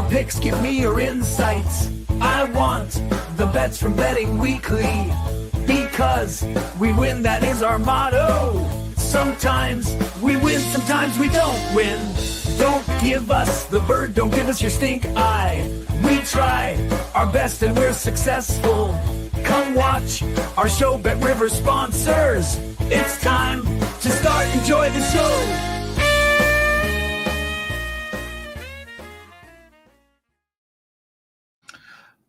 picks, give me your insights. I want the bets from Betting Weekly, because we win, that is our motto. Sometimes we win, sometimes we don't win. Don't give us the bird, don't give us your stink eye. We try our best and we're successful. Come watch our show, Bet River sponsors. It's time to start, enjoy the show.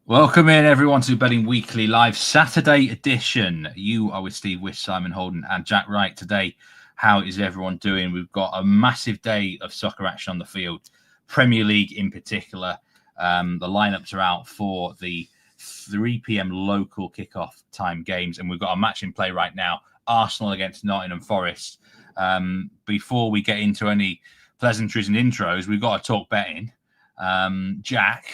Welcome in, everyone, to Betting Weekly Live Saturday edition. You are with Steve Wyss, Simon Holden, and Jack Wright today. How is everyone doing? We've got a massive day of soccer action on the field, Premier League in particular. The lineups are out for the 3 p.m. local kickoff time games, and we've got a match in play right now, Arsenal against Nottingham Forest. Before we get into any pleasantries and intros, we've got to talk betting. Jack,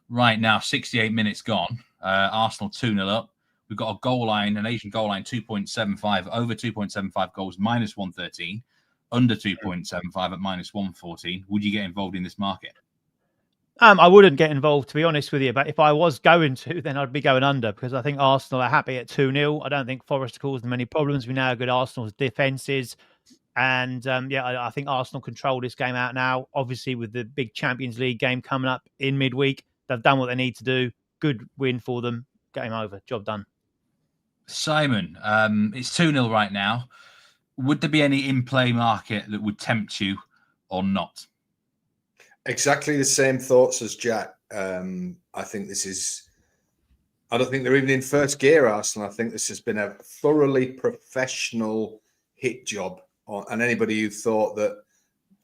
right now, 68 minutes gone. Arsenal 2-0 up. We've got a goal line, an Asian goal line, 2.75, over 2.75 goals, minus 113, under 2.75 at minus 114. Would you get involved in this market? I wouldn't get involved, to be honest with you. But if I was going to, then I'd be going under, because I think Arsenal are happy at 2-0. I don't think Forest caused them any problems. We know how good Arsenal's defence is. And I think Arsenal control this game out now. Obviously, with the big Champions League game coming up in midweek, they've done what they need to do. Good win for them. Game over. Job done. Simon, it's 2-0 right now. Would there be any in-play market that would tempt you or not? Exactly the same thoughts as Jack. I think this is... I don't think they're even in first gear, Arsenal. I think this has been a thoroughly professional hit job. And anybody who thought that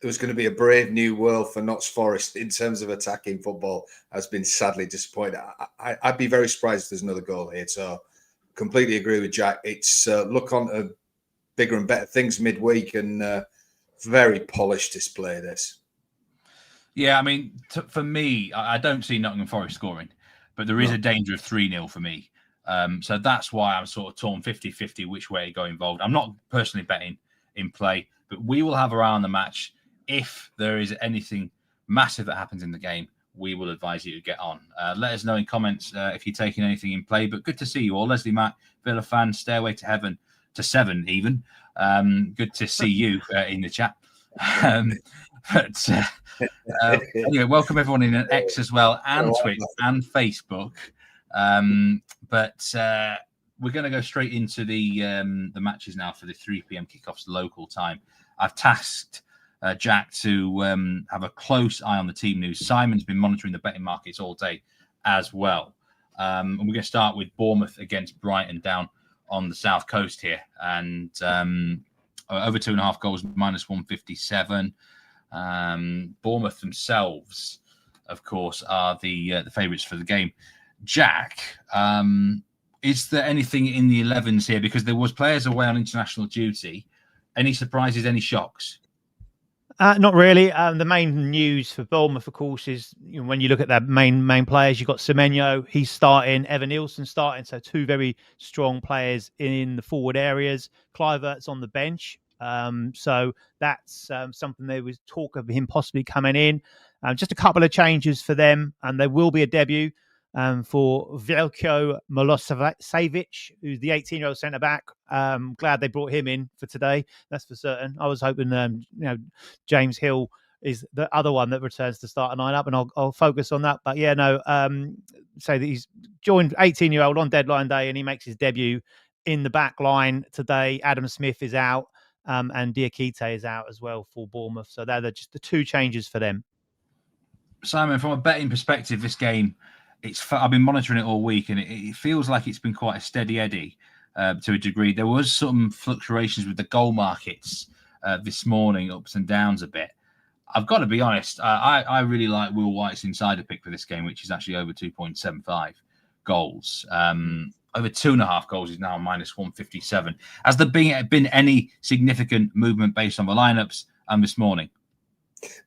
there was going to be a brave new world for Notts Forest in terms of attacking football has been sadly disappointed. I'd be very surprised if there's another goal here. So completely agree with Jack. It's look on to bigger and better things midweek, and very polished display this. Yeah, I mean, for me, I don't see Nottingham Forest scoring, but there is a danger of 3-0 for me. So that's why I'm sort of torn 50-50 which way to go involved. I'm not personally betting in play, but we will have our eye on the match. If there is anything massive that happens in the game, we will advise you to get on. Let us know in comments if you're taking anything in play. But good to see you all. Leslie Mack, Villa fan, Stairway to Heaven, to 7 even. Good to see you in the chat. Anyway, welcome everyone in X as well, and Twitch and Facebook. We're going to go straight into the matches now for the 3 p.m. kickoffs local time. I've tasked Jack to have a close eye on the team news. Simon's been monitoring the betting markets all day as well. And we're going to start with Bournemouth against Brighton down on the south coast here. And over 2.5 goals, minus 157. Bournemouth themselves, of course, are the favourites for the game. Jack, is there anything in the 11s here? Because there was players away on international duty. Any surprises, any shocks? Not really. The main news for Bournemouth, of course, is when you look at their main players, you've got Semenyo, he's starting, Evan Nielsen starting, so two very strong players in the forward areas. Kluivert's on the bench, so that's something there was talk of him possibly coming in. Just a couple of changes for them, and there will be a debut for Veljko Milosevic, who's the 18-year-old centre-back. Glad they brought him in for today, that's for certain. I was hoping James Hill is the other one that returns to start a lineup, and I'll focus on that. But say that he's joined 18-year-old on deadline day, and he makes his debut in the back line today. Adam Smith is out, and Diakite is out as well for Bournemouth. So they're just the two changes for them. Simon, from a betting perspective, this game, I've been monitoring it all week, and it feels like it's been quite a steady eddy to a degree. There was some fluctuations with the goal markets this morning, ups and downs a bit. I've got to be honest, I really like Will White's insider pick for this game, which is actually over 2.75 goals. Over 2.5 goals is now minus 157. Has there been any significant movement based on the lineups this morning?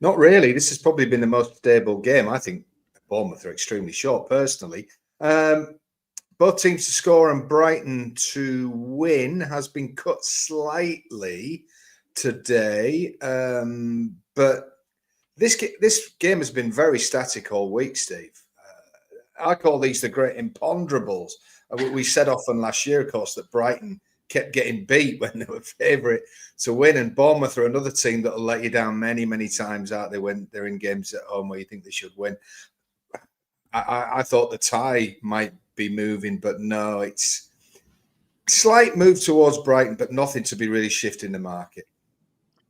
Not really. This has probably been the most stable game. I think Bournemouth are extremely short, personally. Both teams to score and Brighton to win has been cut slightly today. But This game has been very static all week, Steve. I call these the great imponderables. We said often last year, of course, that Brighton kept getting beat when they were favourite to win, and Bournemouth are another team that will let you down many, many times out there when they're in games at home where you think they should win. I thought the tie might be moving, but no, it's slight move towards Brighton, but nothing to be really shifting the market.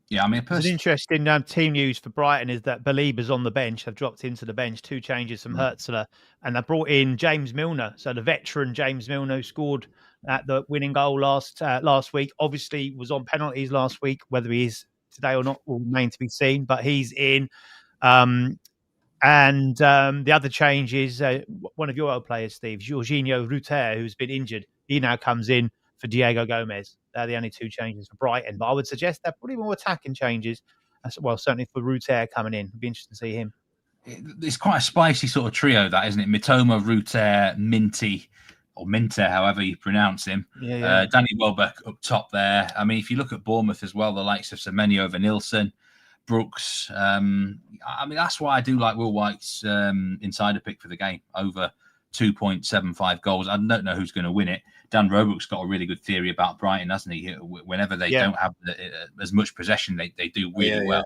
Yeah, I mean, an interesting team news for Brighton is that Baliba's on the bench. They've dropped into the bench, 2 changes from Hertzler, and they brought in James Milner. So the veteran James Milner, who scored at the winning goal last week, obviously was on penalties last week. Whether he is today or not will remain to be seen, but he's in. And the other change is one of your old players, Steve, Jorginho Ruter, who's been injured. He now comes in for Diego Gomez. They're the only 2 changes for Brighton. But I would suggest they're probably more attacking changes. Well, certainly for Ruter coming in. It'd be interesting to see him. It's quite a spicy sort of trio, that, isn't it? Mitoma, Ruter, Minty, or Minter, however you pronounce him. Yeah. Danny Welbeck up top there. I mean, if you look at Bournemouth as well, the likes of Semenyo over Nilsson, Brooks. I mean, that's why I do like Will White's insider pick for the game over 2.75 goals. I don't know who's going to win it. Dan Roebuck's got a really good theory about Brighton, hasn't he? Whenever they don't have as much possession, they do really well.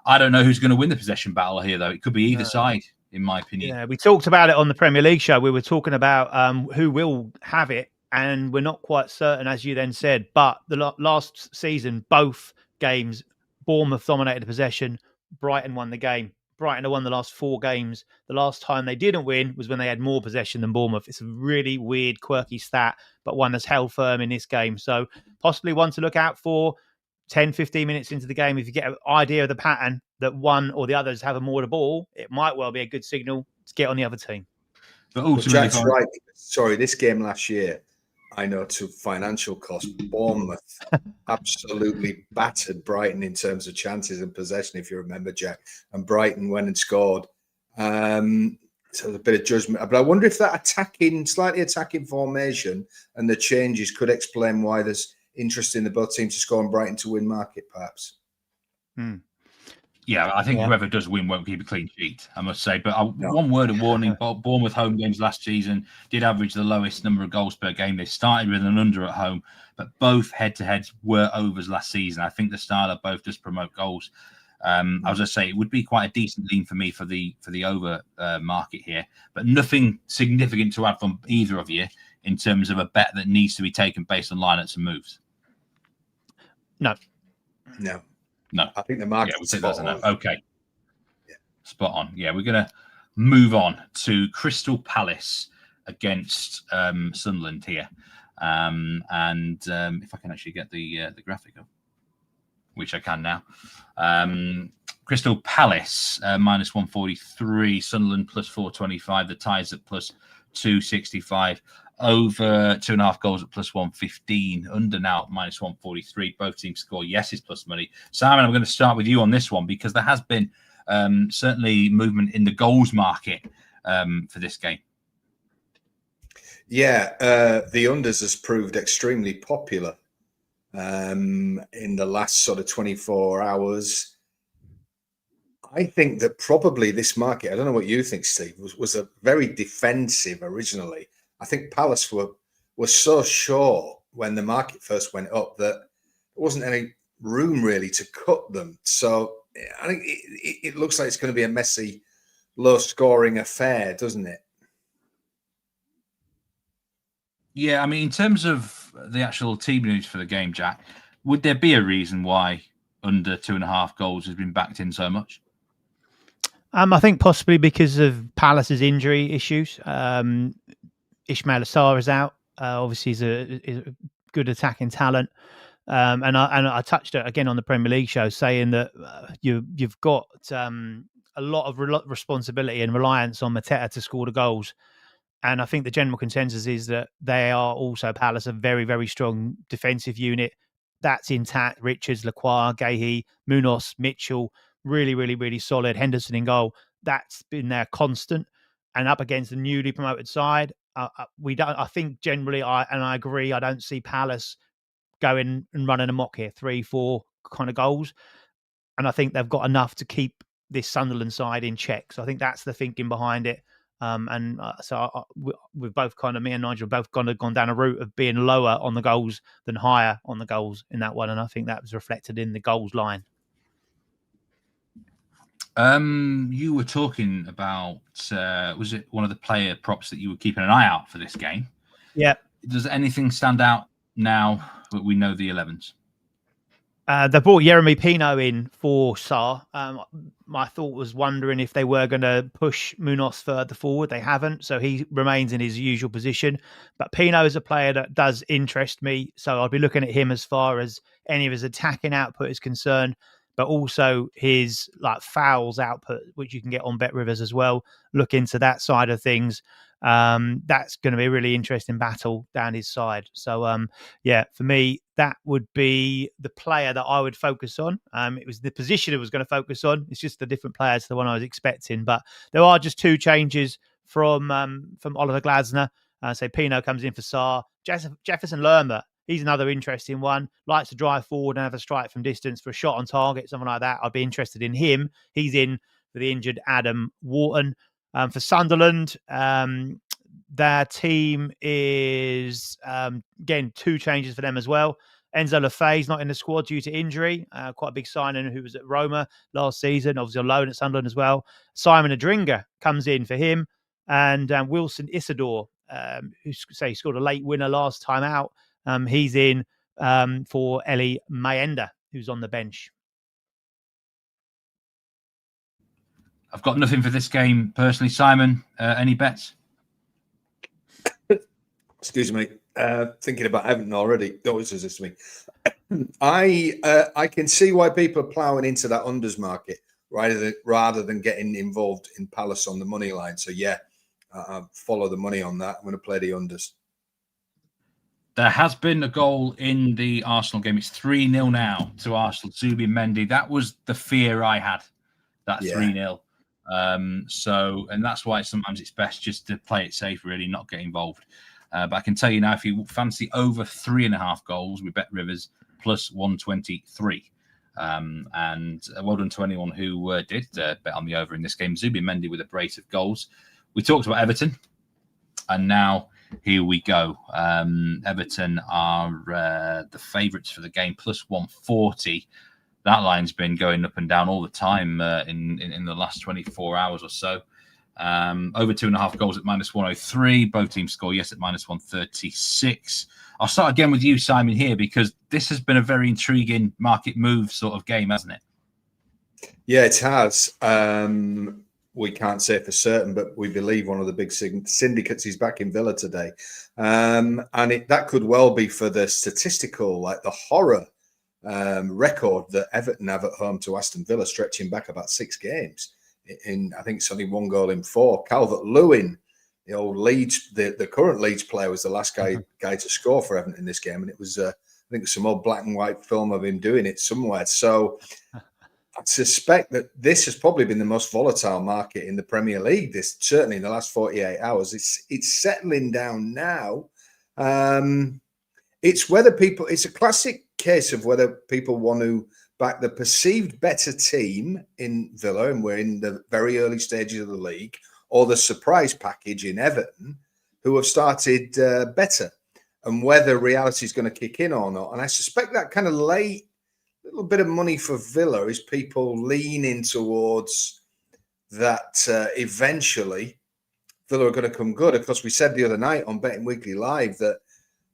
I don't know who's going to win the possession battle here, though. It could be either side, in my opinion. Yeah, we talked about it on the Premier League show. We were talking about who will have it, and we're not quite certain, as you then said. But the last season, both games, Bournemouth dominated the possession. Brighton won the game. Brighton have won the last 4 games. The last time they didn't win was when they had more possession than Bournemouth. It's a really weird, quirky stat, but one that's held firm in this game. So possibly one to look out for 10, 15 minutes into the game. If you get an idea of the pattern that one or the others have more of the ball, it might well be a good signal to get on the other team. But ultimately, Jack's right. Sorry, this game last year, I know to financial cost, Bournemouth absolutely battered Brighton in terms of chances and possession, if you remember, Jack. And Brighton went and scored. So a bit of judgment. But I wonder if that slightly attacking formation and the changes could explain why there's interest in the both teams to score and Brighton to win market, perhaps. Yeah, I think whoever does win won't keep a clean sheet, I must say. But one word of warning, Bournemouth home games last season did average the lowest number of goals per game. They started with an under at home, but both head-to-heads were overs last season. I think the style of both does promote goals. I was going to say, it would be quite a decent lean for me for the over market here, but nothing significant to add from either of you in terms of a bet that needs to be taken based on lineups and moves. No. I think the market doesn't know. Okay. Yeah. Spot on. Yeah, we're going to move on to Crystal Palace against Sunderland here. And if I can actually get the graphic up, which I can now. Crystal Palace minus 143, Sunderland plus 425, the ties at plus 265. Over 2.5 goals at plus 115, under now minus 143. Both teams score yeses plus money. Simon, I'm going to start with you on this one because there has been certainly movement in the goals market for this game. Yeah, the unders has proved extremely popular in the last sort of 24 hours. I think that probably this market, I don't know what you think, Steve, was a very defensive originally. I think Palace were so sure when the market first went up that there wasn't any room really to cut them. So I think it looks like it's going to be a messy, low-scoring affair, doesn't it? Yeah, I mean, in terms of the actual team news for the game, Jack, would there be a reason why under 2.5 goals has been backed in so much? I think possibly because of Palace's injury issues. Ismail Assar is out. Obviously, he's a good attacking talent. And I touched it again on the Premier League show, saying that you've got a lot of responsibility and reliance on Mateta to score the goals. And I think the general consensus is that they are also, Palace, a very, very strong defensive unit. That's intact. Richards, Lacroix, Gahey, Munoz, Mitchell, really, really, really solid. Henderson in goal. That's been their constant. And up against the newly promoted side, we don't. I think generally, I agree. I don't see Palace going and running amok here, 3-4 kind of goals, and I think they've got enough to keep this Sunderland side in check. So I think that's the thinking behind it. We've both me and Nigel both gone down a route of being lower on the goals than higher on the goals in that one. And I think that was reflected in the goals line. You were talking about, was it one of the player props that you were keeping an eye out for this game? Yeah. Does anything stand out now that we know the 11s? They brought Jeremy Pino in for Sarr. My thought was wondering if they were going to push Munoz further forward. They haven't, so he remains in his usual position. But Pino is a player that does interest me, so I'll be looking at him as far as any of his attacking output is concerned, but also his fouls output, which you can get on Bet Rivers as well. Look into that side of things. That's going to be a really interesting battle down his side. So for me, that would be the player that I would focus on. It was the position I was going to focus on. It's just the different players to the one I was expecting. But there are just 2 changes from Oliver Glasner. So Pino comes in for Sarr. Jefferson Lerma, he's another interesting one. Likes to drive forward and have a strike from distance for a shot on target, something like that. I'd be interested in him. He's in for the injured Adam Wharton. For Sunderland, their team is, again, 2 changes for them as well. Enzo Lefay's not in the squad due to injury. Quite a big signing who was at Roma last season, obviously on loan at Sunderland as well. Simon Adringa comes in for him. And Wilson Isidore, who scored a late winner last time out, he's in for Eli Mayenda, who's on the bench. I've got nothing for this game personally. Simon, any bets? Excuse me. Thinking about Everton already. Don't resist me. I can see why people are ploughing into that unders market rather than getting involved in Palace on the money line. So follow the money on that. I'm going to play the unders. There has been a goal in the Arsenal game. It's 3-0 now to Arsenal. Zubi Mendy. That was the fear I had. That 3-0. And that's why sometimes it's best just to play it safe, really, not get involved. But I can tell you now, if you fancy over 3.5 goals, we bet Rivers plus 123. And well done to anyone who did bet on the over in this game. Zubi Mendy with a brace of goals. We talked about Everton, and now here we go. Everton are the favourites for the game, plus 140. That line's been going up and down all the time in the last 24 hours or so. Over 2.5 goals at minus 103. Both teams score yes at minus 136. I'll start again with you, Simon, here, because this has been a very intriguing market move sort of game, hasn't it? Yeah, it has. We can't say for certain, but we believe one of the big syndicates is back in Villa today. And that could well be for the statistical, the horror record that Everton have at home to Aston Villa, stretching back about 6 games. I think it's only 1 goal in 4. Calvert-Lewin, the old Leeds, the current Leeds player, was the last guy to score for Everton in this game, and it was I think some old black and white film of him doing it somewhere. So I suspect that this has probably been the most volatile market in the Premier League. Certainly in the last 48 hours. It's settling down now. It's a classic case of whether people want to back the perceived better team in Villa, and we're in the very early stages of the league, or the surprise package in Everton, who have started better, and whether reality is going to kick in or not. And I suspect that kind of late little bit of money for Villa is people leaning towards that eventually Villa are going to come good. Of course, we said the other night on Betting Weekly Live that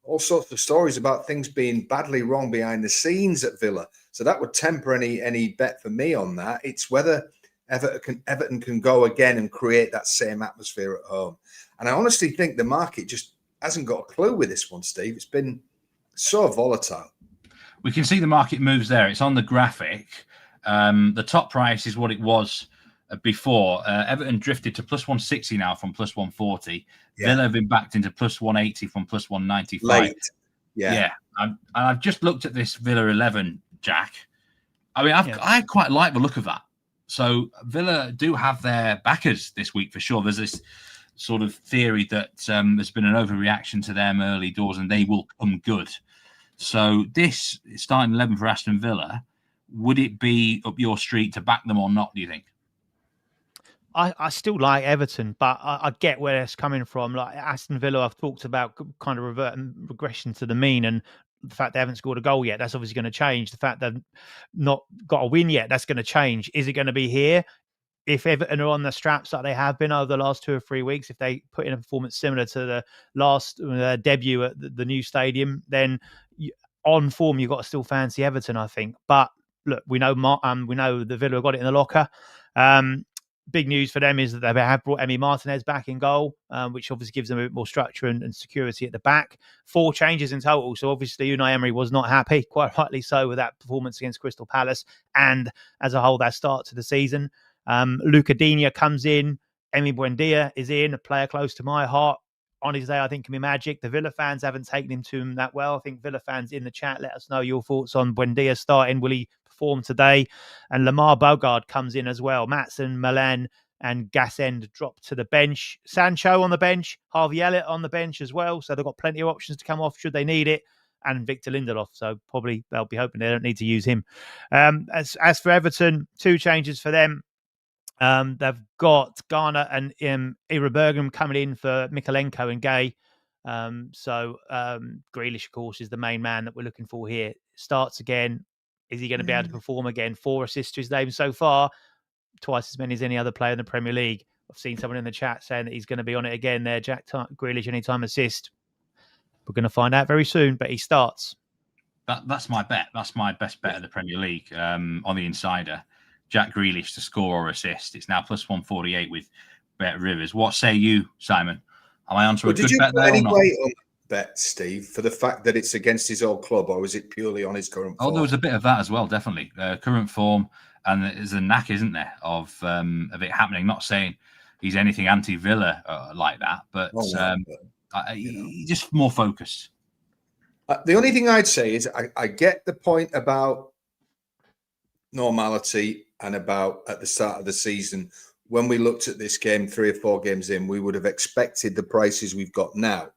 all sorts of stories about things being badly wrong behind the scenes at Villa. So that would temper any bet for me on that. It's whether Everton can go again and create that same atmosphere at home. And I honestly think the market just hasn't got a clue with this one, Steve. It's been so volatile. We can see the market moves there. It's on the graphic. The top price is what it was before. Everton drifted to plus 160 now from plus 140. Yeah. Villa have been backed into plus 180 from plus 195. Late. Yeah. I've just looked at this Villa 11, Jack. I mean, I quite like the look of that. So Villa do have their backers this week for sure. There's this sort of theory that there's been an overreaction to them early doors and they will come good. So this starting 11 for Aston Villa, would it be up your street to back them or not, do you think? I still like Everton, but I get where it's coming from. Like Aston Villa, I've talked about kind of regression to the mean, and the fact they haven't scored a goal yet, that's obviously going to change. The fact they've not got a win yet, that's going to change. Is it going to be here? If Everton are on the straps like they have been over the last 2 or 3 weeks, if they put in a performance similar to the last debut at the new stadium, then on form, you've got to still fancy Everton, I think. But look, we know the Villa have got it in the locker. Big news for them is that they have brought Emi Martinez back in goal, which obviously gives them a bit more structure and security at the back. 4 changes in total. So obviously Unai Emery was not happy, quite rightly so, with that performance against Crystal Palace. And as a whole, that start to the season. Luca Digne comes in. Emi Buendia is in, a player close to my heart. On his day, I think can be magic. The Villa fans haven't taken him to him that well. I think Villa fans in the chat, let us know your thoughts on Buendia starting. Will he perform today? And Lamar Bogard comes in as well. Matson, Milan and Gassend drop to the bench. Sancho on the bench. Harvey Elliott on the bench as well. So they've got plenty of options to come off should they need it. And Victor Lindelof. So probably they'll be hoping they don't need to use him. As for Everton, 2 changes for them. They've got Garner and Irabergum coming in for Mikalenko and Gay. Grealish, of course, is the main man that we're looking for here. Starts again. Is he going to be able to perform again? 4 assists to his name so far, twice as many as any other player in the Premier League. I've seen someone in the chat saying that he's going to be on it again there. Jack Grealish, anytime assist. We're going to find out very soon, but he starts. That's my bet. That's my best bet of the Premier League on the insider. Jack Grealish to score or assist. It's now plus 148 with Bet Rivers. What say you, Simon? Am I onto a good bet there or not? Did you put any weight on bet, Steve, for the fact that it's against his old club, or was it purely on his current form? Oh, there was a bit of that as well, definitely. Current form, and there's a knack, isn't there, of it happening. Not saying he's anything anti-Villa like that, but he's just more focused. The only thing I'd say is I get the point about normality and about at the start of the season, when we looked at this game 3 or 4 games in, we would have expected the prices we've got now.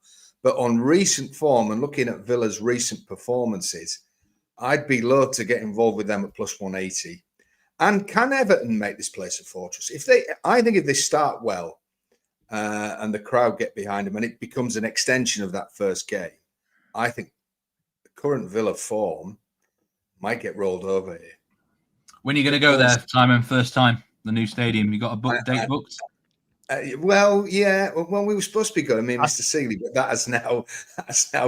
But on recent form and looking at Villa's recent performances, I'd be loath to get involved with them at plus 180. And can Everton make this place a fortress? I think if they start well and the crowd get behind them and it becomes an extension of that first game, I think the current Villa form might get rolled over here. When are you going to go there, Simon? First time, the new stadium. You got a date booked? Well, yeah. Well, we were supposed to be going, me and Mr. Seeley, but that's now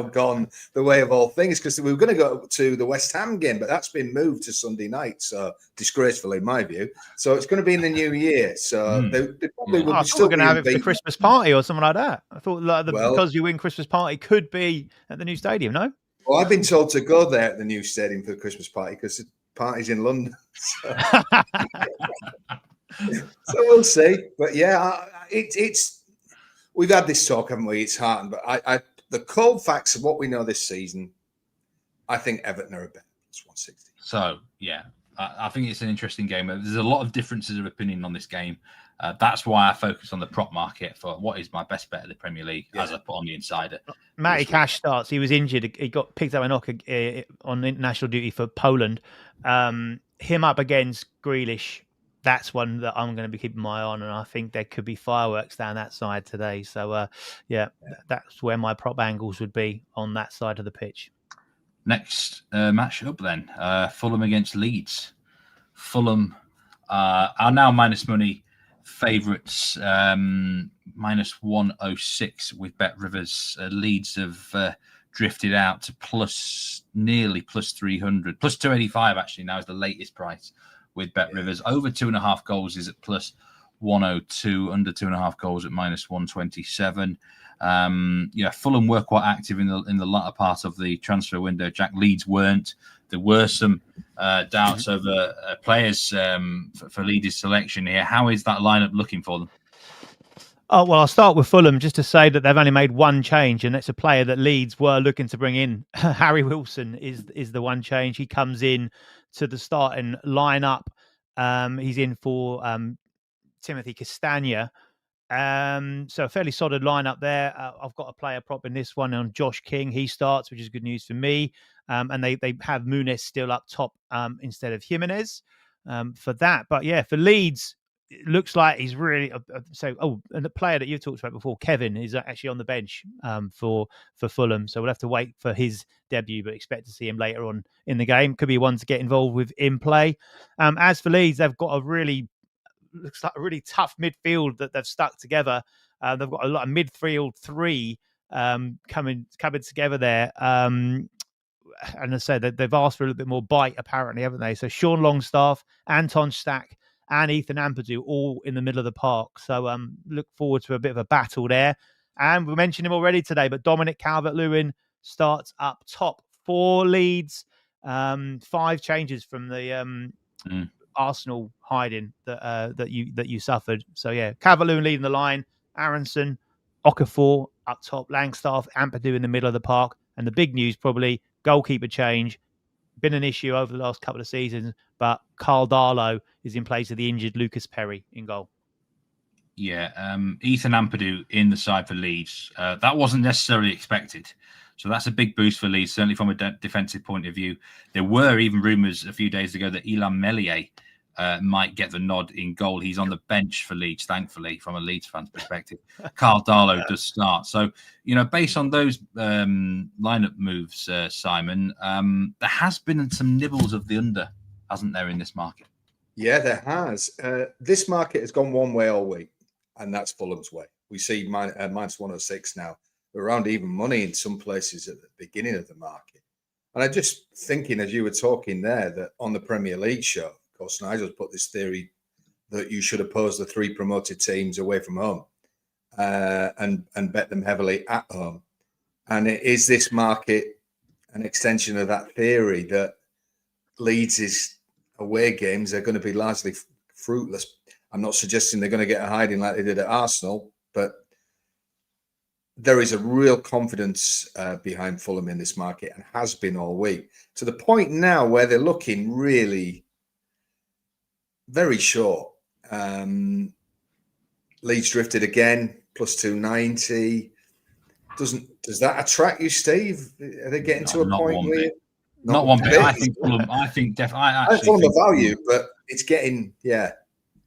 gone the way of all things, because we were going to go to the West Ham game, but that's been moved to Sunday night, so disgraceful in my view. So it's going to be in the new year. So they probably would still we're going to have it for the Christmas party or something like that. I thought because you win Christmas party could be at the new stadium, no? Well, I've been told to go there at the new stadium for the Christmas party because the party's in London. So. So we'll see, but yeah, it's we've had this talk, haven't we? It's hard, but the cold facts of what we know this season, I think Everton are a bet. It's 160. So yeah, I think it's an interesting game. There's a lot of differences of opinion on this game. That's why I focus on the prop market for what is my best bet of the Premier League, as I put on the insider. Matty Cash starts. He was injured. He got picked up a knock on international duty for Poland. Him up against Grealish. That's one that I'm going to be keeping my eye on, and I think there could be fireworks down that side today. So, that's where my prop angles would be on that side of the pitch. Next match up then, Fulham against Leeds. Fulham are now minus money favourites, minus 106 with Bet Rivers. Leeds have drifted out to nearly plus 300, plus 285 actually now is the latest price. With Bet Rivers, over 2.5 goals is at plus 102, under 2.5 goals at minus 127. Fulham were quite active in the latter part of the transfer window. Jack, Leeds weren't. There were some doubts over players for Leeds' selection here. How is that lineup looking for them? Oh, well, I'll start with Fulham just to say that they've only made one change, and it's a player that Leeds were looking to bring in. Harry Wilson is the one change. He comes in to the starting lineup. He's in for Timothy Castagna. So a fairly solid lineup there. I've got a player prop in this one on Josh King. He starts, which is good news for me. And they have Muniz still up top instead of Jimenez for that. But yeah, for Leeds, it looks like he's really and the player that you've talked about before, Kevin, is actually on the bench for Fulham, so we'll have to wait for his debut, but expect to see him later on in the game. Could be one to get involved with in play. As for Leeds, they've got looks like a really tough midfield that they've stuck together. They've got a lot of midfield three coming together there. And I said that they've asked for a little bit more bite, apparently, haven't they? So Sean Longstaff, Anton Stack, and Ethan Ampadu all in the middle of the park. So look forward to a bit of a battle there. And we mentioned him already today, but Dominic Calvert-Lewin starts up top for Leeds. 5 changes from the Arsenal hiding that you suffered. So yeah, Calvert-Lewin leading the line, Aronson, Okafor up top, Langstaff, Ampadu in the middle of the park. And the big news probably, goalkeeper change. Been an issue over the last couple of seasons, but Carl Darlow is in place of the injured Lucas Perry in goal. Yeah, Ethan Ampadu in the side for Leeds. That wasn't necessarily expected. So that's a big boost for Leeds, certainly from a defensive point of view. There were even rumours a few days ago that Ilham Meslier might get the nod in goal. He's on the bench for Leeds, thankfully, from a Leeds fan's perspective. Carl Darlow does start. So, based on those lineup moves, Simon, there has been some nibbles of the under, hasn't there, in this market? Yeah, there has. This market has gone one way all week, and that's Fulham's way. We see minus 106 now. We're around even money in some places at the beginning of the market. And I'm just thinking, as you were talking there, that on the Premier League show, of course, Nigel's put this theory that you should oppose the 3 promoted teams away from home and bet them heavily at home. And is this market an extension of that theory that Leeds' away games are going to be largely fruitless? I'm not suggesting they're going to get a hiding like they did at Arsenal, but there is a real confidence behind Fulham in this market and has been all week, to the point now where they're looking really very short. Leeds drifted again, plus 290. Does that attract you, Steve? Are they getting to a point where you, not one bit? I think Fulham. I think Fulham the value, but it's getting The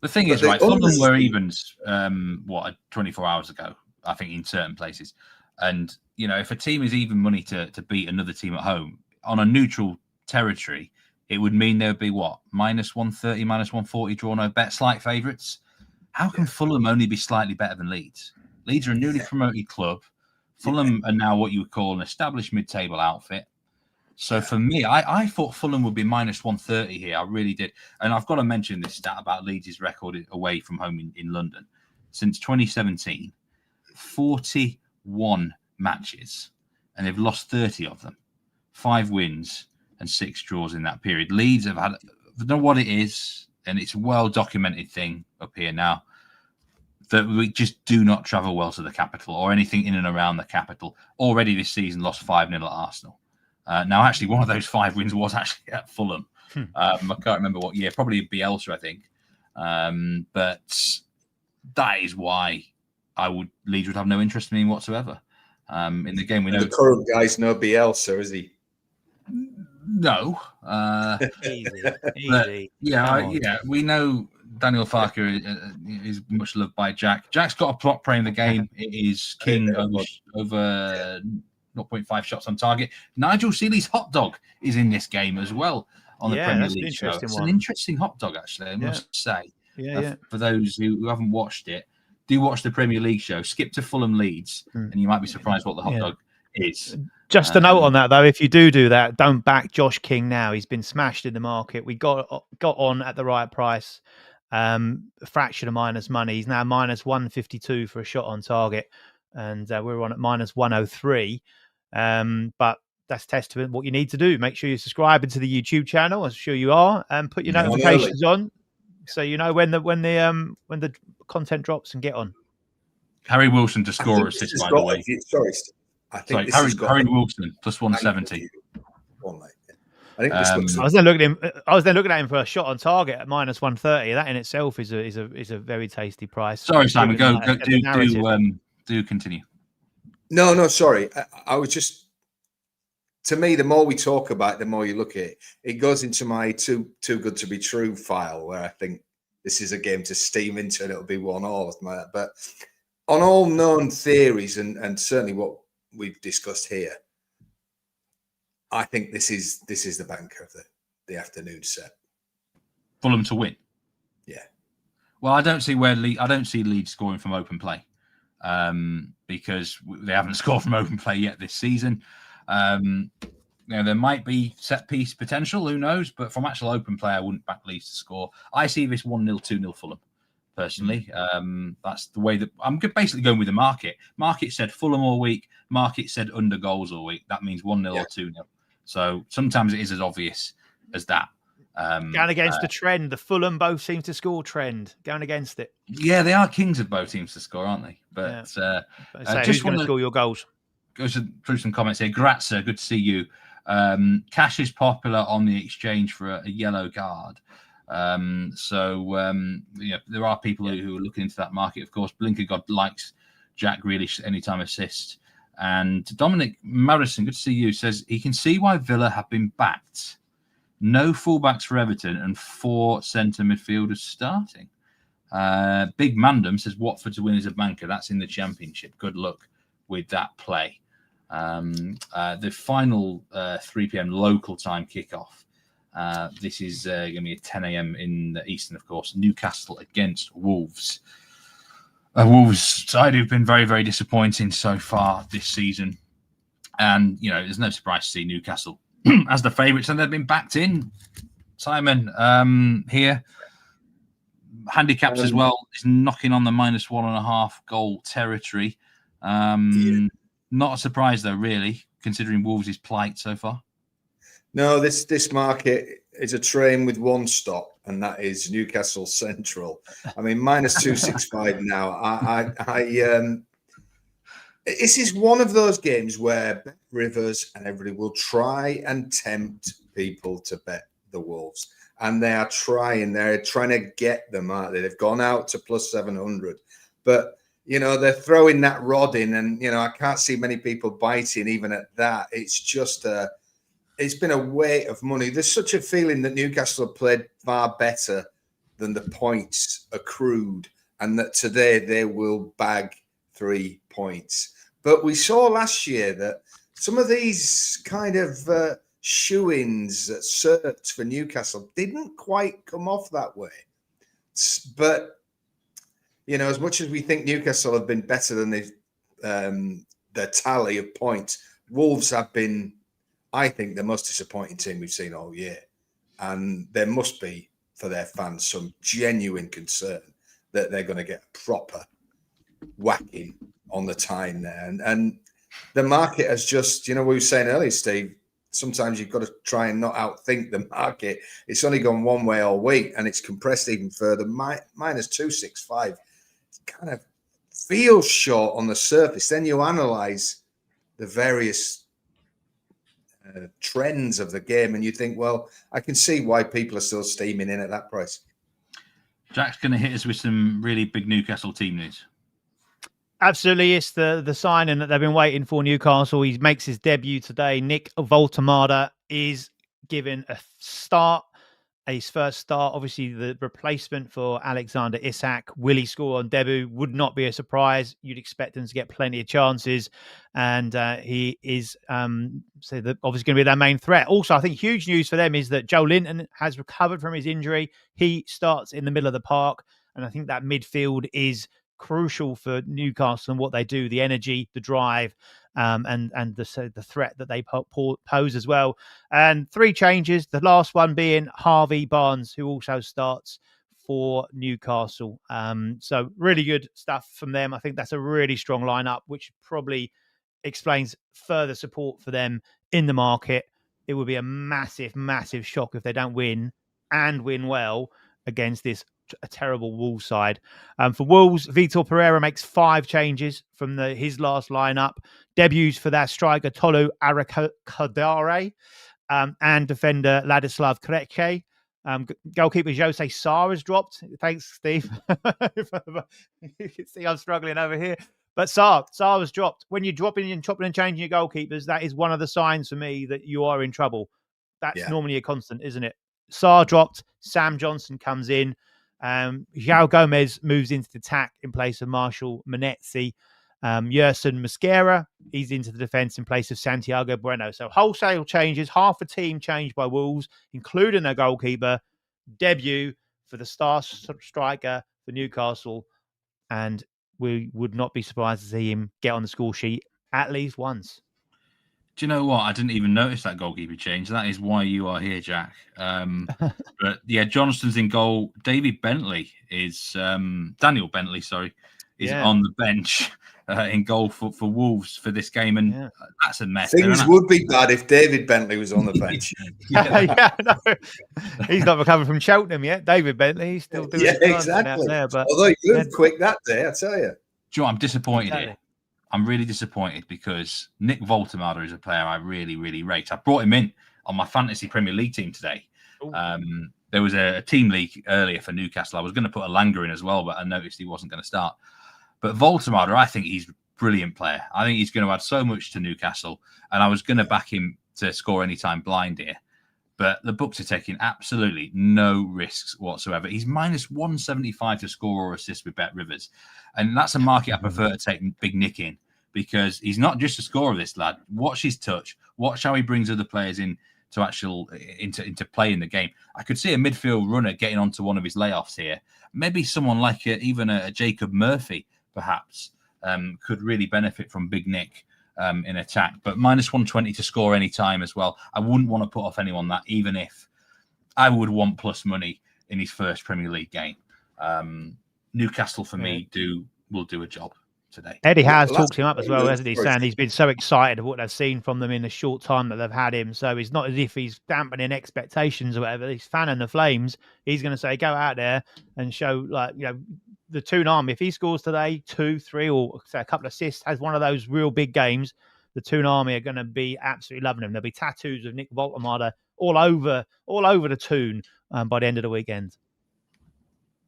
thing is, right? Fulham were evens 24 hours ago, I think, in certain places. And if a team is even money to beat another team at home on a neutral territory, it would mean there would be minus 130, minus 140 draw no bet, slight favourites. How can Fulham only be slightly better than Leeds? Leeds are a newly promoted club. Fulham are now what you would call an established mid-table outfit. So for me, I thought Fulham would be minus 130 here. I really did. And I've got to mention this stat about Leeds' record away from home in London. Since 2017, 41 matches, and they've lost 30 of them. 5 wins and 6 draws in that period. Leeds have had, I don't know what it is, and it's a well-documented thing up here now, that we just do not travel well to the capital or anything in and around the capital. Already this season, lost 5-0 at Arsenal. Now, actually, one of those 5 wins was actually at Fulham. I can't remember what year, probably Bielsa, I think. But that is why Leeds would have no interest in me whatsoever. In the game, we know the current guy's no Bielsa, is he? No. Easy. We know Daniel Farke is much loved by Jack. Jack's got a plot playing the game. It is king over 0.5 shots on target. Nigel Seeley's hot dog is in this game as well on the Premier League show. It's an interesting hot dog, actually, I must say. For those who haven't watched it, do watch the Premier League show. Skip to Fulham Leeds, and you might be surprised what the hot dog is. Just a note on that, though. If you do that, don't back Josh King now. He's been smashed in the market. We got on at the right price. A fraction of minus money. He's now minus 152 for a shot on target, and we're on at minus 103. But that's testament to what you need to do. Make sure you're subscribing to the YouTube channel. I'm sure you are, and put your notifications on, so you know when the content drops, and get on. Harry Wilson to score assist, by the way. Harry Wilson plus 170. I was then looking at him for a shot on target at minus 130. That in itself is a very tasty price. Sorry, Simon. Do continue. No, sorry. I was just, to me, the more we talk about it, the more you look at it. It goes into my too good to be true file, where I think this is a game to steam into and it'll be 1-1 or something like that. But on all known theories and certainly what we've discussed here, I think this is the banker of the afternoon set. Fulham to win. Yeah. Well, I don't see Leeds scoring from open play because they haven't scored from open play yet this season. There might be set piece potential, who knows? But from actual open play, I wouldn't back Leeds to score. I see this 1-0, 2-0 Fulham. Personally, that's the way that I'm basically going with the market. Market said Fulham all week. Market said under goals all week. That means 1-0 or 2-0. So sometimes it is as obvious as that. Going against the trend. The Fulham both seem to score trend. Going against it. Yeah, they are kings of both teams to score, aren't they? But who's going to score your goals? Go through some comments here. Grazza, good to see you. Cash is popular on the exchange for a yellow card. There are people who are looking into that market. Of course, Blinker God likes Jack Grealish anytime assist. And Dominic Marison, good to see you, says he can see why Villa have been backed. No fullbacks for Everton and 4 centre midfielders starting. Big Mandem says Watford to win is a banker. That's in the Championship. Good luck with that play. The final 3 p.m. local time kickoff. This is going to be at 10 a.m. in the Eastern, of course. Newcastle against Wolves. Wolves side who've been very, very disappointing so far this season. And, there's no surprise to see Newcastle as the favourites. And they've been backed in, Simon, here. Handicaps as well is knocking on the -1.5 goal territory. Not a surprise, though, really, considering Wolves' plight so far. No, this market is a train with one stop, and that is Newcastle Central. I mean, -265 now. This is one of those games where Rivers and everybody will try and tempt people to bet the Wolves, and they're trying to get them, aren't they? They've gone out to +700, but they're throwing that rod in, and I can't see many people biting even at that. It's just it's been a weight of money. There's such a feeling that Newcastle have played far better than the points accrued, and that today they will bag 3 points. But we saw last year that some of these kind of shoe-ins at certs for Newcastle didn't quite come off that way. But as much as we think Newcastle have been better than their tally of points, Wolves have been, I think, the most disappointing team we've seen all year. And there must be, for their fans, some genuine concern that they're going to get a proper whacking on the time there. And the market has just, we were saying earlier, Steve, sometimes you've got to try and not outthink the market. It's only gone one way all week, and it's compressed even further. -265 kind of feels short on the surface. Then you analyze the various trends of the game, and you think, well, I can see why people are still steaming in at that price. Jack's going to hit us with some really big Newcastle team news. Absolutely. It's the signing that they've been waiting for, Newcastle. He makes his debut today. Nick Voltemada is given his first start. Obviously, the replacement for Alexander Isak. Will he score on debut? Would not be a surprise. You'd expect him to get plenty of chances. And he is obviously going to be their main threat. Also, I think huge news for them is that Joe Linton has recovered from his injury. He starts in the middle of the park. And I think that midfield is crucial for Newcastle and what they do, the energy, the drive, and the threat that they pose as well. And 3 changes, the last one being Harvey Barnes, who also starts for Newcastle. So really good stuff from them. I think that's a really strong lineup, which probably explains further support for them in the market. It would be a massive, massive shock if they don't win and win well against this a terrible Wolves side. For Wolves, Vitor Pereira makes 5 changes from his last lineup. Debuts for their striker Tolu Arakadare and defender Ladislav Krejci. Goalkeeper Jose Sarr has dropped. Thanks, Steve. You can see I'm struggling over here. But Sarr was dropped. When you're dropping and chopping and changing your goalkeepers, that is one of the signs for me that you are in trouble. That's normally a constant, isn't it? Sarr dropped. Sam Johnson comes in. João Gomez moves into the attack in place of Marshall Manetzi. Yerson Mosquera, he's into the defence in place of Santiago Bueno. So wholesale changes, half a team changed by Wolves, including their goalkeeper. Debut for the star striker for Newcastle, and we would not be surprised to see him get on the score sheet at least once. Do you know what? I didn't even notice that goalkeeper change. That is why you are here, Jack. But yeah, Johnston's in goal. Daniel Bentley, is on the bench in goal for Wolves for this game, and that's a mess. Things would be bad if David Bentley was on the bench. No. He's not recovered from Cheltenham yet. David Bentley, he's still doing exactly. Out there, but although you moved quick that day, I tell you. Joe, I'm disappointed here. I'm really disappointed because Nick Voltemada is a player I really, really rate. I brought him in on my fantasy Premier League team today. There was a team league earlier for Newcastle. I was going to put a Langer in as well, but I noticed he wasn't going to start. But Voltemada, I think he's a brilliant player. I think he's going to add so much to Newcastle, and I was going to back him to score anytime blind here. But the books are taking absolutely no risks whatsoever. He's minus 175 to score or assist with Bet Rivers. And that's a market I prefer to take Big Nick in, because he's not just a scorer, this lad. Watch his touch. Watch how he brings other players in to into play in the game. I could see a midfield runner getting onto one of his layoffs here. Maybe someone like even a Jacob Murphy, perhaps, could really benefit from Big Nick in attack. But minus 120 to score any time as well. I wouldn't want to put off anyone that, even if I would want plus money in his first Premier League game. Newcastle, for me, will do a job today. Eddie has talked him up as well, hasn't he, Sam? He's been so excited of what they've seen from them in the short time that they've had him. So it's not as if he's dampening expectations or whatever. He's fanning the flames. He's going to say, go out there and show, the Toon Army. If he scores today, 2, 3, or say a couple of assists, has one of those real big games, the Toon Army are going to be absolutely loving him. There'll be tattoos of Nick Voltemada all over the Toon by the end of the weekend.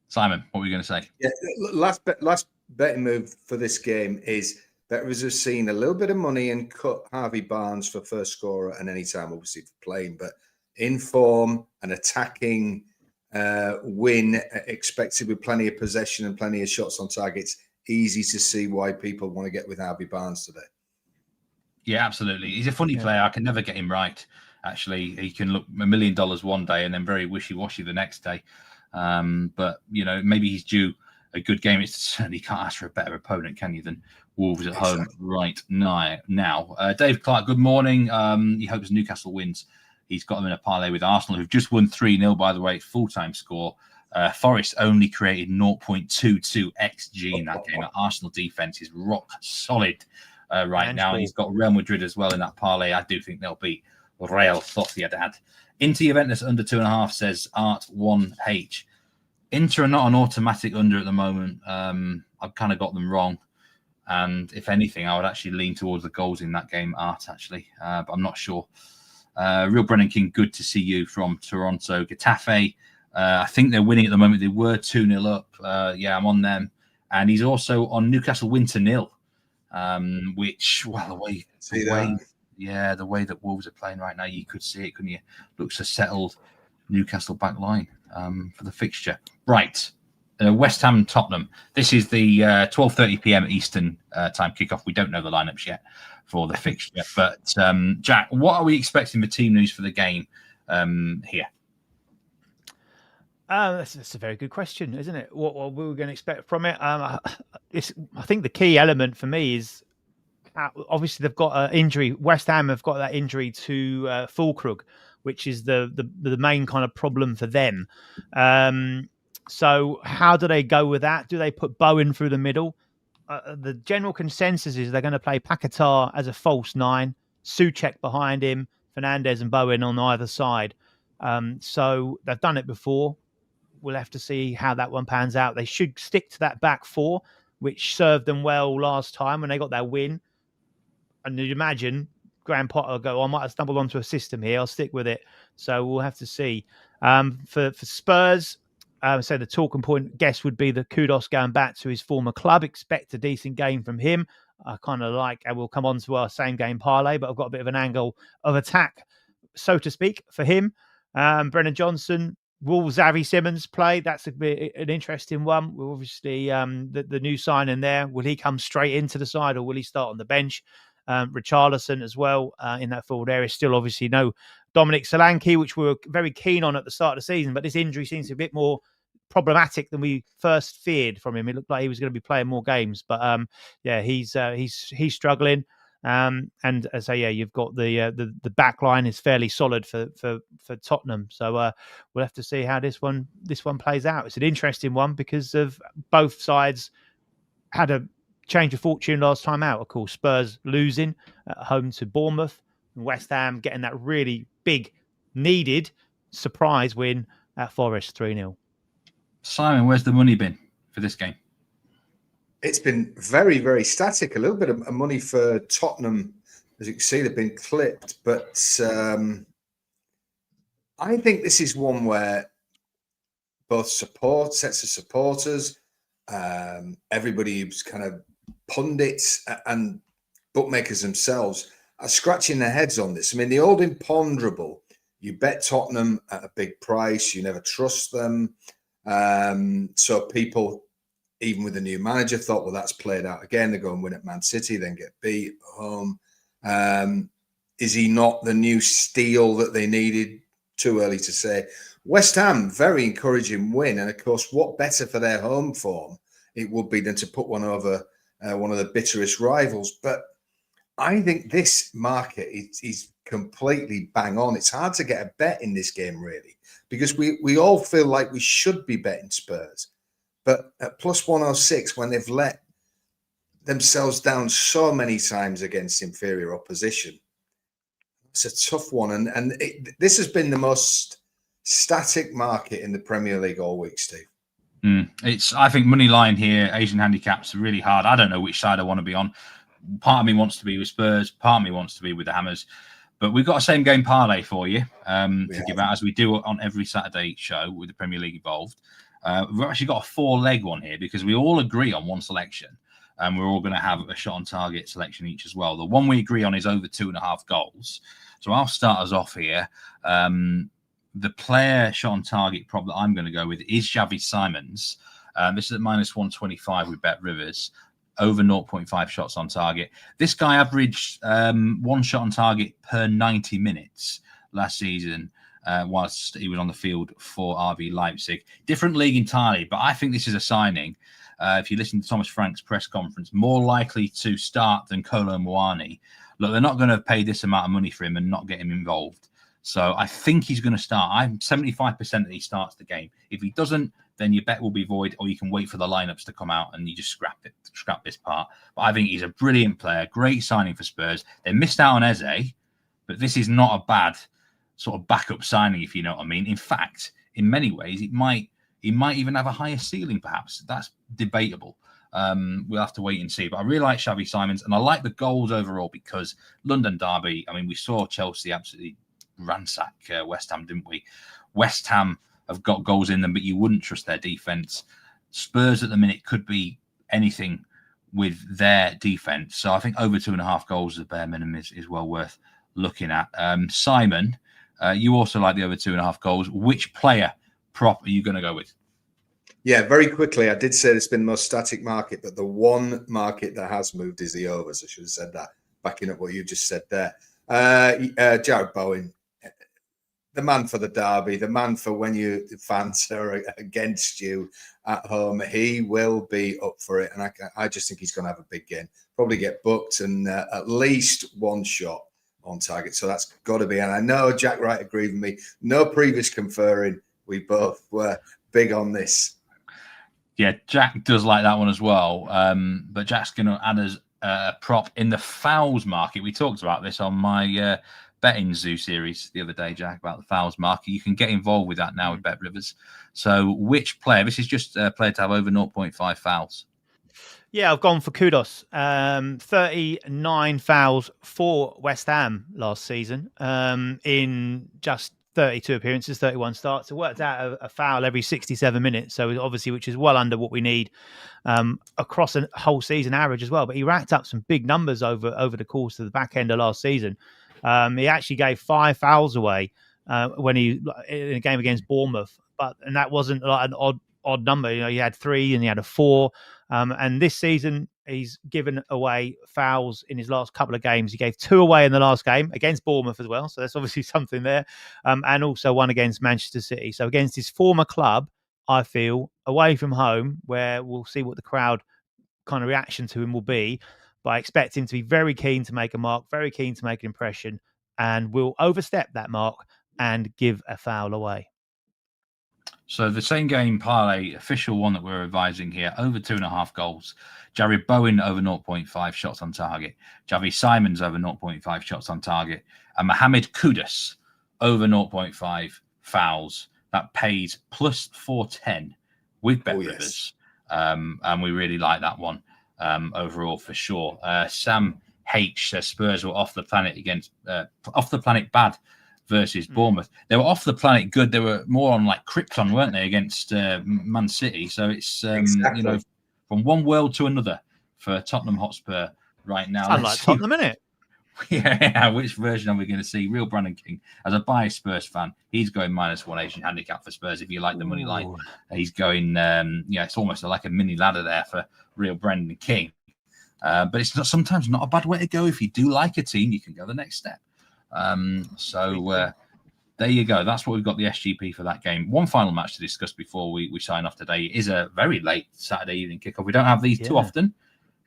Simon, what were you going to say? Yeah, last betting move for this game is bettors have seen a little bit of money and cut Harvey Barnes for first scorer and any time, obviously, for playing, but in form and attacking win, expected with plenty of possession and plenty of shots on targets. Easy to see why people want to get with Harvey Barnes today. Yeah, absolutely. He's a funny player. I can never get him right. Actually, he can look $1 million one day and then very wishy-washy the next day. But maybe he's due a good game. It's certainly can't ask for a better opponent, can you, than Wolves at home right now. Dave Clark, good morning. He hopes Newcastle wins. He's got them in a parlay with Arsenal, who've just won 3-0, by the way, full-time score. Forest only created 0.22 XG in that game. Arsenal defense is rock solid right now. And he's got Real Madrid as well in that parlay. I do think they'll beat Real Sociedad. Inter Juventus under 2.5, says Art 1H. Inter are not an automatic under at the moment. I've kind of got them wrong. And if anything, I would actually lean towards the goals in that game, Art, actually. But I'm not sure. Real Brennan King, good to see you from Toronto. Getafe, I think they're winning at the moment. They were 2-0 up. I'm on them. And he's also on Newcastle win to 0, which, well, the way that Wolves are playing right now, you could see it, couldn't you? Looks a settled Newcastle back line for the fixture. Right. West Ham Tottenham. This is the 12:30 p.m. Eastern time kickoff. We don't know the lineups yet for the fixture. But, Jack, what are we expecting for team news for the game here? That's a very good question, isn't it? What we were going to expect from it? I think the key element for me is obviously they've got an injury. West Ham have got that injury to Fulkrug, which is the main kind of problem for them. So how do they go with that? Do they put Bowen through the middle? The general consensus is they're going to play Paquetá as a false 9, Souček behind him, Fernandes and Bowen on either side. So they've done it before. We'll have to see how that one pans out. They should stick to that back 4, which served them well last time when they got their win. And you'd imagine Graham Potter will go, I might have stumbled onto a system here. I'll stick with it. So we'll have to see. For Spurs, so the talking point guess would be the kudos going back to his former club. Expect a decent game from him. I kind of like, and we'll come on to our same game parlay, but I've got a bit of an angle of attack, so to speak, for him. Brennan Johnson, Will Xavi Simons play? That's an interesting one. We're obviously, the new signing there. Will he come straight into the side, or will he start on the bench? Richarlison as well in that forward area. Still, obviously, no Dominic Solanke, which we were very keen on at the start of the season, but this injury seems a bit more problematic than we first feared from him. It looked like he was going to be playing more games, but yeah, he's struggling. And as I say, yeah, you've got the back line is fairly solid for Tottenham. So we'll have to see how this one plays out. It's an interesting one because of both sides had a change of fortune last time out. Of course, Spurs losing at home to Bournemouth, and West Ham getting that really big, needed surprise win at Forest 3-0. Simon, where's the money been for this game? It's been very, very static. A little bit of money for Tottenham. As you can see, they've been clipped. But I think this is one where both sets of supporters, everybody who's kind of pundits and bookmakers themselves are scratching their heads on this. I mean, the old imponderable, you bet Tottenham at a big price, you never trust them. So people, even with the new manager, thought, well, that's played out again. They go and win at Man City, then get beat at home. Is he not the new steel that they needed? Too early to say. West Ham, very encouraging win. And of course, what better for their home form it would be than to put one over one of the bitterest rivals. But I think this market is completely bang on. It's hard to get a bet in this game, really, because we all feel like we should be betting Spurs. But at plus 106, when they've let themselves down so many times against inferior opposition, it's a tough one. And this has been the most static market in the Premier League all week, Steve. I think money line here, Asian handicaps are really hard. I don't know which side I want to be on. Part of me wants to be with Spurs, part of me wants to be with the Hammers. But we've got a same game parlay for you to give out, as we do on every Saturday show with the Premier League involved. We've actually got a 4-leg one here because we all agree on one selection, and we're all going to have a shot on target selection each as well. The one we agree on is over 2.5 goals. So I'll start us off here. The player shot on target prop that I'm going to go with is Xavi Simons. This is at minus 125 with Bet Rivers. Over 0.5 shots on target. This guy averaged one shot on target per 90 minutes last season whilst he was on the field for RB Leipzig. Different league entirely, but I think this is a signing. If you listen to Thomas Frank's press conference, more likely to start than Kolo Muani. Look, they're not going to pay this amount of money for him and not get him involved. So I think he's going to start. I'm 75% that he starts the game. If he doesn't, then your bet will be void, or you can wait for the lineups to come out and you just scrap this part. But I think he's a brilliant player, great signing for Spurs. They missed out on Eze, but this is not a bad sort of backup signing, if you know what I mean. In fact, in many ways, he might even have a higher ceiling, perhaps. That's debatable. We'll have to wait and see. But I really like Xavi Simons, and I like the goals overall because London derby, I mean, we saw Chelsea absolutely ransack West Ham, didn't we? West Ham have got goals in them, but you wouldn't trust their defense. Spurs at the minute could be anything with their defense. So I think over 2.5 goals as a bare minimum is well worth looking at. Simon, you also like the over 2.5 goals. Which player prop are you going to go with? Yeah, very quickly. I did say it's been the most static market, but the one market that has moved is the overs. I should have said that, backing up what you just said there. Jared Bowen, the man for the derby, the man for when your fans are against you at home. He will be up for it. And I just think he's going to have a big game. Probably get booked and at least one shot on target. So that's got to be. And I know Jack Wright agreed with me. No previous conferring. We both were big on this. Yeah, Jack does like that one as well. But Jack's going to add us a prop in the fouls market. We talked about this on my betting zoo series the other day, Jack, about the fouls market. You can get involved with that now with Bet Rivers. So which player? This is just a player to have over 0.5 fouls. Yeah, I've gone for Kudos. 39 fouls for West Ham last season in just 32 appearances, 31 starts. It worked out a foul every 67 minutes. So obviously, which is well under what we need across a whole season average as well. But he racked up some big numbers over the course of the back end of last season. He actually gave 5 fouls away when he in a game against Bournemouth and that wasn't like an odd number. You know, he had 3 and he had a 4. And this season, he's given away fouls in his last couple of games. He gave 2 away in the last game against Bournemouth as well. So that's obviously something there. And also 1 against Manchester City. So against his former club, I feel, away from home, where we'll see what the crowd kind of reaction to him will be. But I expect him to be very keen to make a mark, very keen to make an impression, and will overstep that mark and give a foul away. So the same game parlay, official one that we're advising here, over 2.5 goals. Jared Bowen over 0.5 shots on target. Javi Simons over 0.5 shots on target. And Mohamed Kudus over 0.5 fouls. That pays plus 410 with Bet Rivers. And we really like that one overall for sure. Sam H says Spurs were off the planet bad versus Bournemouth. They were off the planet good. They were more on like Krypton, weren't they, against Man City? So it's Exactly. you know, from one world to another for Tottenham Hotspur right now. Sounds like Tottenham, innit? Yeah, which version are we going to see? Real Brandon King, as a biased Spurs fan, he's going -1 Asian handicap for Spurs. If you like the money line, he's going. It's almost like a mini ladder there for Real Brandon King. But it's sometimes not a bad way to go. If you do like a team, you can go the next step. There you go. That's what we've got the SGP for that game. One final match to discuss before we sign off today is a very late Saturday evening kickoff. We don't have these too often.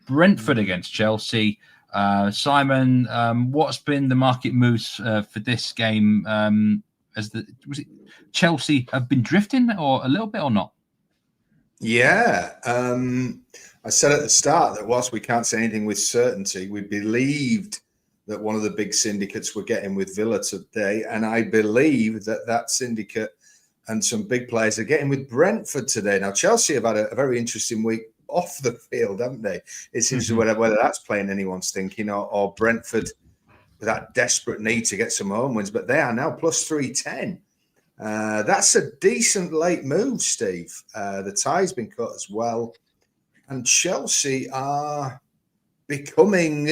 Brentford against Chelsea. Simon, what's been the market moves for this game? Was it Chelsea have been drifting or a little bit or not? Yeah. I said at the start that whilst we can't say anything with certainty, we believed that one of the big syndicates were getting with Villa today. And I believe that syndicate and some big players are getting with Brentford today. Now, Chelsea have had a very interesting week off the field, haven't they? It seems whether that's playing anyone's thinking or Brentford with that desperate need to get some home wins. But they are now plus 310. That's a decent late move, Steve. The tie's been cut as well. And Chelsea are becoming,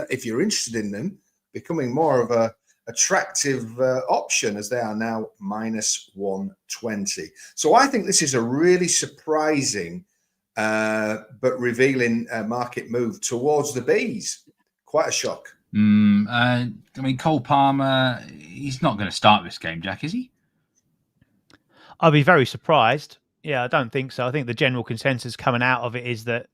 if you're interested in them, becoming more of a attractive option as they are now -120. So I think this is a really surprising but revealing market move towards the Bees. Quite a shock. I mean, Cole Palmer, he's not going to start this game, Jack, is he? I'll be very surprised. Yeah, I don't think so. I think the general consensus coming out of it is that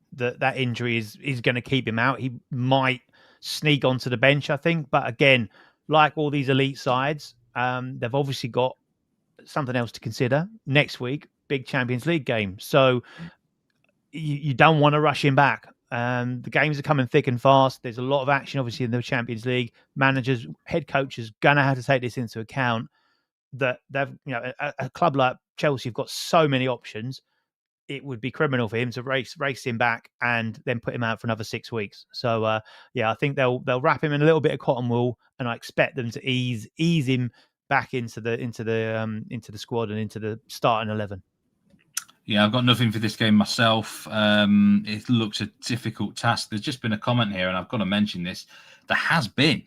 injury is going to keep him out. He might sneak onto the bench, I think. But again, like all these elite sides, they've obviously got something else to consider. Next week, big Champions League game. So you don't want to rush him back. The games are coming thick and fast. There's a lot of action, obviously, in the Champions League. Managers, head coaches, going to have to take this into account. That they've, a club like Chelsea have got so many options. It would be criminal for him to race him back and then put him out for another 6 weeks. So I think they'll wrap him in a little bit of cotton wool, and I expect them to ease him back into the squad and into the starting 11. Yeah, I've got nothing for this game myself. It looks a difficult task. There's just been a comment here, and I've got to mention this. There has been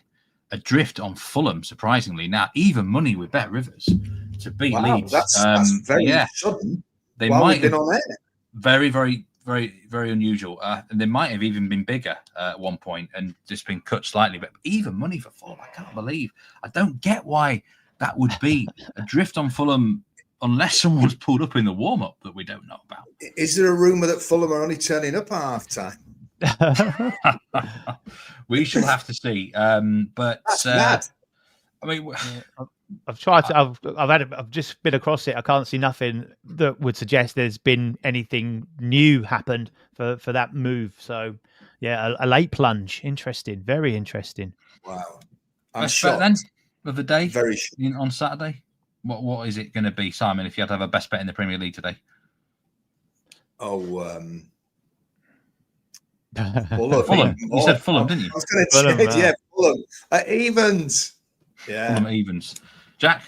a drift on Fulham, surprisingly. Now, even money with Bet Rivers to beat Leeds. That's very sudden. They While might we've been on air. Very, very, very, very unusual. And they might have even been bigger at one point and just been cut slightly. But even money for Fulham, I can't believe. I don't get why that would be a drift on Fulham unless someone's pulled up in the warm-up that we don't know about. Is there a rumour that Fulham are only turning up at half-time? We shall have to see. But that's mad. I mean, I've tried to. I've just been across it. I can't see nothing that would suggest there's been anything new happened for that move. So, yeah, a late plunge. Interesting. Very interesting. Wow. Best bet then of the day. Very on Saturday. What is it going to be, Simon? If you had to have a best bet in the Premier League today? Fulham. You said Fulham, didn't you? I was going to say, Fulham. Evens. Yeah. Fulham evens. Jack?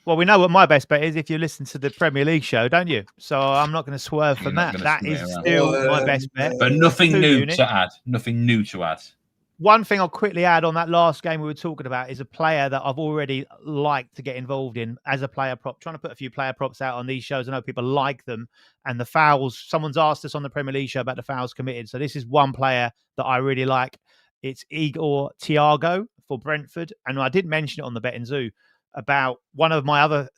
Well, we know what my best bet is if you listen to the Premier League show, don't you? So I'm not going to swerve from that. That is still my best bet. But nothing new to add. Nothing new to add. One thing I'll quickly add on that last game we were talking about is a player that I've already liked to get involved in as a player prop. Trying to put a few player props out on these shows. I know people like them. And the fouls, someone's asked us on the Premier League show about the fouls committed. So this is one player that I really like. It's Igor Thiago for Brentford. And I did mention it on the Betting Zoo about one of my other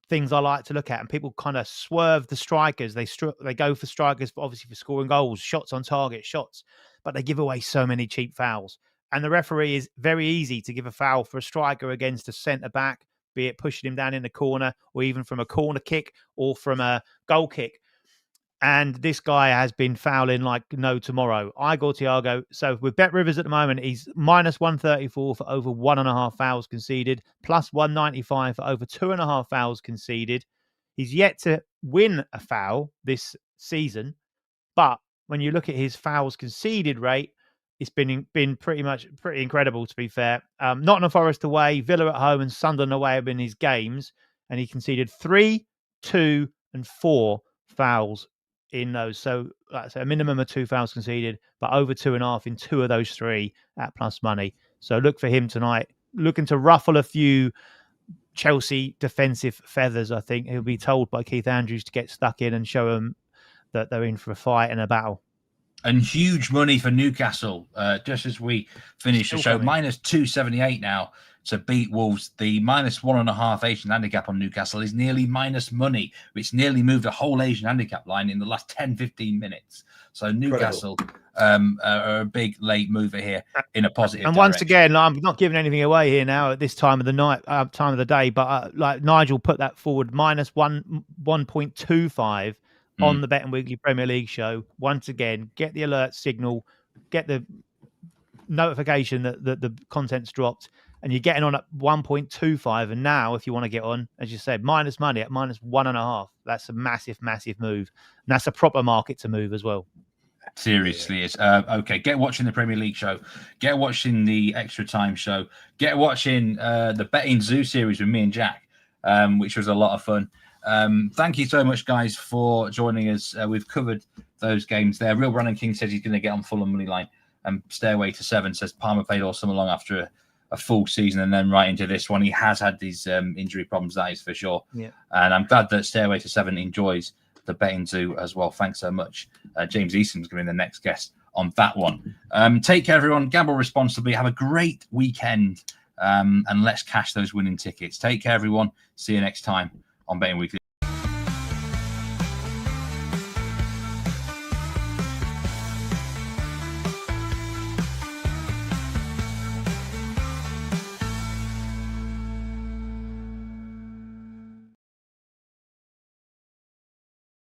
things I like to look at, and people kind of swerve the strikers. They go for strikers, obviously for scoring goals, shots on target, shots, but they give away so many cheap fouls. And the referee is very easy to give a foul for a striker against a centre back, be it pushing him down in the corner, or even from a corner kick or from a goal kick. And this guy has been fouling like no tomorrow. Igor Thiago. So with Bet Rivers at the moment, he's minus 134 for over 1.5 fouls conceded, plus 195 for over 2.5 fouls conceded. He's yet to win a foul this season, but when you look at his fouls conceded rate, it's been pretty incredible, to be fair. Nottingham Forest away, Villa at home, and Sunderland away have been his games, and he conceded 3, 2, and 4 fouls in those. So that's a minimum of 2 fouls conceded, but over 2.5 in 2 of those 3 at plus money. So look for him tonight, looking to ruffle a few Chelsea defensive feathers. I think he'll be told by Keith Andrews to get stuck in and show them that they're in for a fight and a battle. And huge money for Newcastle. Just as we finish the show, minus 278 now to beat Wolves. The minus 1.5 Asian handicap on Newcastle is nearly minus money, which nearly moved a whole Asian handicap line in the last 10-15 minutes. So Newcastle are a big late mover here in a positive and direction. Once again, I'm not giving anything away here now at this time of the night, time of the day, but like Nigel put that forward, minus 1.25 on the Bet and Weekly Premier League show. Once again, get the alert signal, get the notification that the content's dropped, and you're getting on at 1.25. And now, if you want to get on, as you said, minus money at minus 1.5. That's a massive, massive move. And that's a proper market to move as well. Seriously, it's okay. Get watching the Premier League show, get watching the Extra Time show, get watching the Betting Zoo series with me and Jack, which was a lot of fun. Thank you so much, guys, for joining us. We've covered those games there. Real Brandon King says he's going to get on Fulham money line, and Stairway to 7 says Palmer played all summer long after a full season and then right into this one. He has had these injury problems, that is for sure. Yeah. And I'm glad that Stairway to 7 enjoys the Betting Zoo as well. Thanks so much. James Easton's going to be the next guest on that one. Take care, everyone. Gamble responsibly. Have a great weekend, and let's cash those winning tickets. Take care, everyone. See you next time on Betting Weekly.